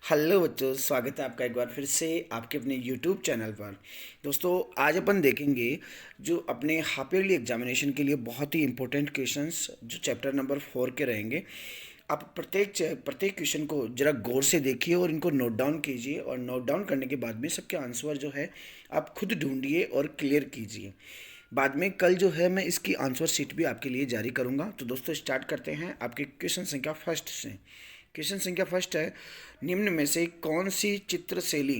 Hello बच्चों, स्वागत है आपका एक बार फिर से आपके अपने यूट्यूब चैनल पर। दोस्तों, आज अपन देखेंगे जो अपने हाफ ईयरली एग्जामिनेशन के लिए बहुत ही इंपॉर्टेंट क्वेश्चंस जो चैप्टर नंबर 4 के रहेंगे। आप प्रत्येक क्वेश्चन को ज़रा गौर से देखिए और इनको नोट डाउन कीजिए, और नोट डाउन करने के बाद में सबके आंसर जो है आप खुद ढूंढिए और क्लियर कीजिए। बाद में कल जो है मैं इसकी आंसर शीट भी आपके लिए जारी करूंगा। तो दोस्तों, स्टार्ट करते हैं आपके क्वेश्चन संख्या फर्स्ट से। क्वेश्चन संख्या फर्स्ट है, निम्न में से कौन सी चित्रशैली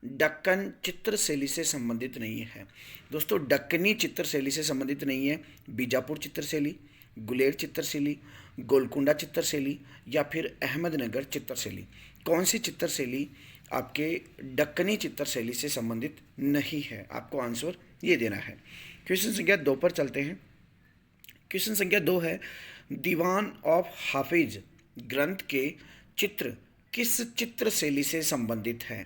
दक्कन चित्रशैली से संबंधित नहीं है। दोस्तों, दक्कनी चित्रशैली से संबंधित नहीं है बीजापुर चित्रशैली, गुलेर चित्रशैली, गोलकुंडा चित्रशैली या फिर अहमदनगर चित्रशैली। कौन सी चित्रशैली आपके दक्कनी चित्रशैली से संबंधित नहीं है, आपको आंसर ये देना है। क्वेश्चन संख्या 2 पर चलते हैं। क्वेश्चन संख्या 2 है, दीवान ऑफ हाफिज ग्रंथ के चित्र किस चित्र शैली से संबंधित हैं।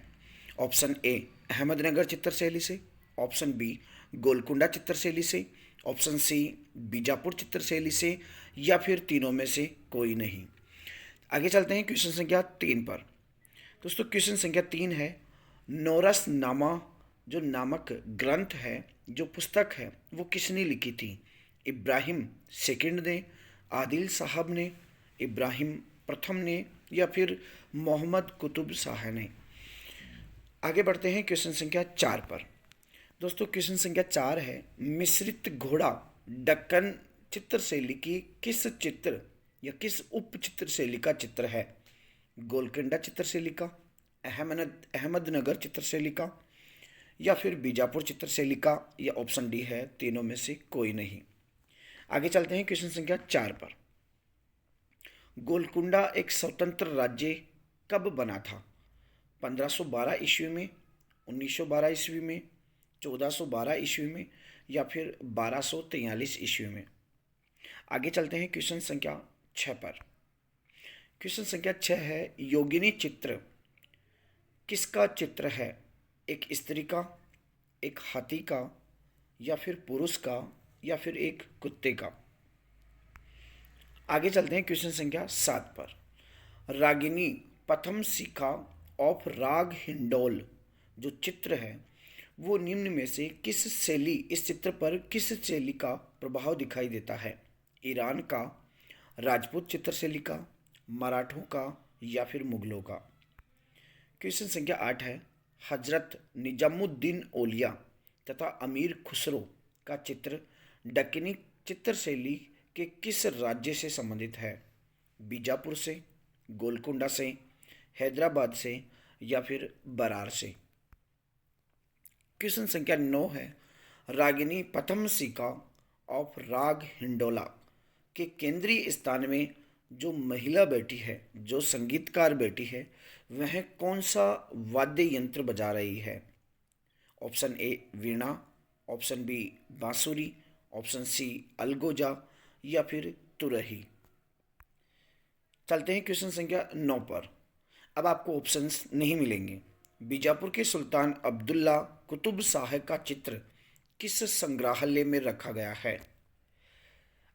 ऑप्शन ए अहमदनगर चित्र शैली से, ऑप्शन बी गोलकुंडा चित्र शैली से, ऑप्शन सी बीजापुर चित्र शैली से या फिर तीनों में से कोई नहीं। आगे चलते हैं क्वेश्चन संख्या 3 पर। दोस्तों, क्वेश्चन संख्या 3 है, नौरस नामा जो नामक ग्रंथ है, जो पुस्तक है, वो किसने लिखी थी। इब्राहिम सेकंड ने, आदिल साहब ने, इब्राहिम प्रथम ने या फिर मोहम्मद कुतुब शाह ने। आगे बढ़ते हैं क्वेश्चन संख्या 4 पर। दोस्तों, क्वेश्चन संख्या 4 है, मिश्रित घोड़ा दक्कन चित्रशैली की किस चित्र या किस उप चित्रशैली का चित्र है। गोलकुंडा चित्रशैली का, अहमदनगर चित्रशैली का या फिर बीजापुर चित्रशैली का, या ऑप्शन डी है तीनों में से कोई नहीं। आगे चलते हैं क्वेश्चन संख्या 4 पर। गोलकुंडा एक स्वतंत्र राज्य कब बना था। 1512 ईस्वी में, 1912 ईस्वी में, 1412 ईस्वी में या फिर 1243 ईस्वी में। आगे चलते हैं क्वेश्चन संख्या 6 पर। क्वेश्चन संख्या 6 है, योगिनी चित्र किसका चित्र है। एक स्त्री का, एक हाथी का या फिर पुरुष का या फिर एक कुत्ते का। आगे चलते हैं क्वेश्चन संख्या 7 पर। रागिनी प्रथम शिखा ऑफ राग हिंडोल जो चित्र है, वो निम्न में से किस शैली, इस चित्र पर किस शैली का प्रभाव दिखाई देता है। ईरान का, राजपूत चित्रशैली का, मराठों का या फिर मुगलों का। क्वेश्चन संख्या 8 है, हजरत निजामुद्दीन औलिया तथा अमीर खुसरो का चित्र दक्कनी चित्रशैली के किस राज्य से संबंधित है। बीजापुर से, गोलकुंडा से, हैदराबाद से या फिर बरार से। क्वेश्चन संख्या 9 है, रागिनी प्रथम शिखा ऑफ राग हिंडोला के केंद्रीय स्थान में जो महिला बैठी है, जो संगीतकार बैठी है, वह कौन सा वाद्य यंत्र बजा रही है। ऑप्शन ए वीणा, ऑप्शन बी बांसुरी, ऑप्शन सी अलगोजा या फिर तुरही। चलते हैं क्वेश्चन संख्या 9 पर। अब आपको ऑप्शंस नहीं मिलेंगे। बीजापुर के सुल्तान अब्दुल्ला कुतुब शाह का चित्र किस संग्रहालय में रखा गया है।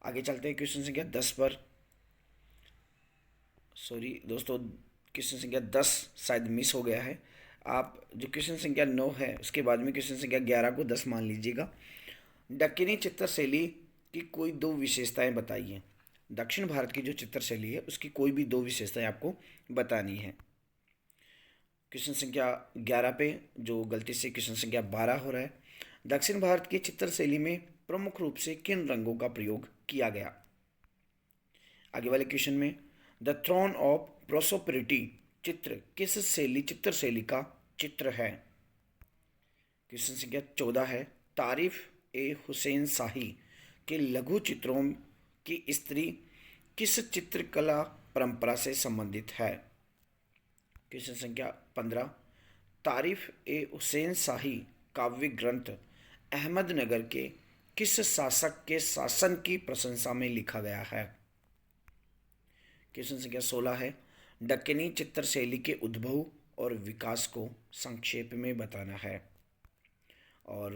आगे चलते हैं क्वेश्चन संख्या 10 पर। सॉरी दोस्तों, क्वेश्चन संख्या 10 शायद मिस हो गया है। आप जो क्वेश्चन संख्या 9 है उसके बाद में क्वेश्चन संख्या 11 को 10 मान लीजिएगा। दक्कनी चित्रशैली की कोई दो विशेषताएं बताइए। दक्षिण भारत की जो चित्रशैली है उसकी कोई भी दो विशेषताएं आपको बतानी है। क्वेश्चन संख्या 11 पे जो गलती से क्वेश्चन संख्या 12 हो रहा है, दक्षिण भारत की चित्रशैली में प्रमुख रूप से किन रंगों का प्रयोग किया गया। आगे वाले क्वेश्चन में, द थ्रोन ऑफ प्रोस्पेरिटी चित्र किस चित्रशैली का चित्र है। क्वेश्चन संख्या 14 है, तारिफ ए हुसैन शाही के लघु चित्रों की स्त्री किस चित्रकला परंपरा से संबंधित है। क्वेश्चन संख्या 15, तारिफ ए हुसैन शाही काव्य ग्रंथ अहमदनगर के किस शासक के शासन की प्रशंसा में लिखा गया है। क्वेश्चन संख्या 16 है, दक्कनी चित्रशैली के उद्भव और विकास को संक्षेप में बताना है। और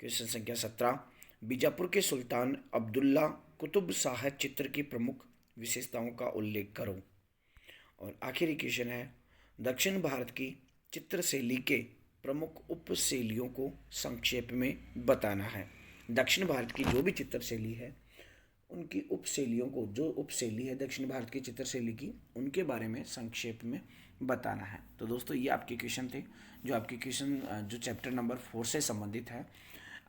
क्वेश्चन संख्या 17, बीजापुर के सुल्तान अब्दुल्ला कुतुब शाह चित्र की प्रमुख विशेषताओं का उल्लेख करो। और आखिरी क्वेश्चन है, दक्षिण भारत की चित्रशैली के प्रमुख उपशैलियों को संक्षेप में बताना है। दक्षिण भारत की जो भी चित्रशैली है उनकी उपशैलियों को, जो उपशैली है दक्षिण भारत की चित्रशैली की, उनके बारे में संक्षेप में बताना है। तो दोस्तों ये आपके क्वेश्चन थे, जो आपके क्वेश्चन जो चैप्टर नंबर 4 से संबंधित है।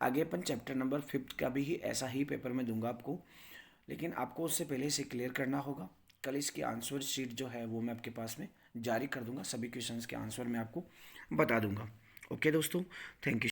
आगे अपन चैप्टर नंबर 5 का भी ऐसा ही पेपर में दूंगा आपको, लेकिन आपको उससे पहले से क्लियर करना होगा। कल इसकी आंसर शीट जो है वो मैं आपके पास में जारी कर दूंगा, सभी क्वेश्चंस के आंसर मैं आपको बता दूंगा। ओके दोस्तों, थैंक यू।